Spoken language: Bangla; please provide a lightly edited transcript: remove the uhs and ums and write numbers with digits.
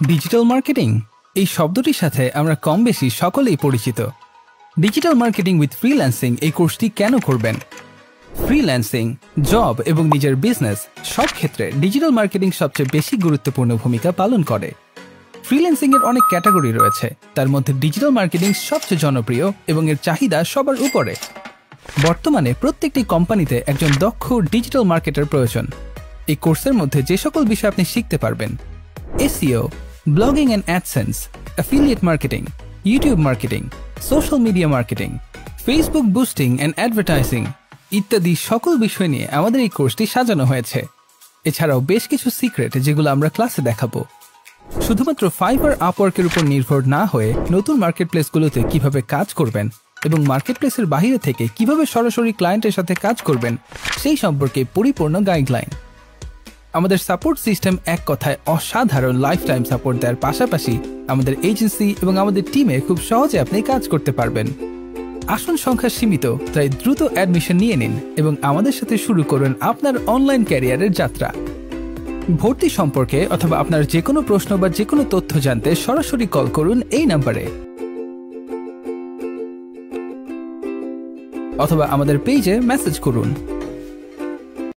ডিজিটাল মার্কেটিং এই শব্দটির সাথে আমরা কম বেশি সকলেই পরিচিত। ডিজিটাল মার্কেটিং উইথ ফ্রিল্যান্সিং এই কোর্সটি কেন করবেন? ফ্রিল্যান্সিং, জব এবং নিজের বিজনেস সব ক্ষেত্রে ডিজিটাল মার্কেটিং সবচেয়ে বেশি গুরুত্বপূর্ণ ভূমিকা পালন করে। ফ্রিল্যান্সিং এর অনেক ক্যাটাগরি রয়েছে, তার মধ্যে ডিজিটাল মার্কেটিং সবচেয়ে জনপ্রিয় এবং এর চাহিদা সবার উপরে। বর্তমানে প্রত্যেকটি কোম্পানিতে একজন দক্ষ ডিজিটাল মার্কেটার প্রয়োজন। এই কোর্সের মধ্যে যে সকল বিষয় আপনি শিখতে পারবেন: SEO, blogging and AdSense, affiliate marketing, YouTube marketing, social media marketing, Facebook boosting and advertising ইত্যাদি সকল বিষয় নিয়ে আমাদের এই কোর্সটি সাজানো হয়েছে। এছাড়াও বেশ কিছু সিক্রেট যেগুলো আমরা ক্লাসে দেখাবো। শুধুমাত্র ফাইবার আপওয়ার্কের উপর নির্ভর না হয়ে নতুন মার্কেটপ্লেসগুলোতে কিভাবে কাজ করবেন এবং মার্কেটপ্লেসের বাইরে থেকে কিভাবে সরাসরি ক্লায়েন্টের সাথে কাজ করবেন সেই সম্পর্কে পরিপূর্ণ গাইডলাইন। আমাদের সাপোর্ট সিস্টেম এক কথায় অসাধারণ লাইফ টাইম সাপোর্ট দেওয়ার পাশাপাশি আমাদের এজেন্সি এবং আমাদের টিমে খুব সহজে আপনি কাজ করতে পারবেন। আসন সংখ্যা সীমিত, তাই দ্রুত অ্যাডমিশন নিয়ে নিন এবং আমাদের সাথে শুরু করুন আপনার অনলাইন ক্যারিয়ারের যাত্রা। ভর্তি সম্পর্কে অথবা আপনার যে কোনো প্রশ্ন বা যে কোনো তথ্য জানতে সরাসরি কল করুন এই নাম্বারে, অথবা আমাদের পেজে মেসেজ করুন।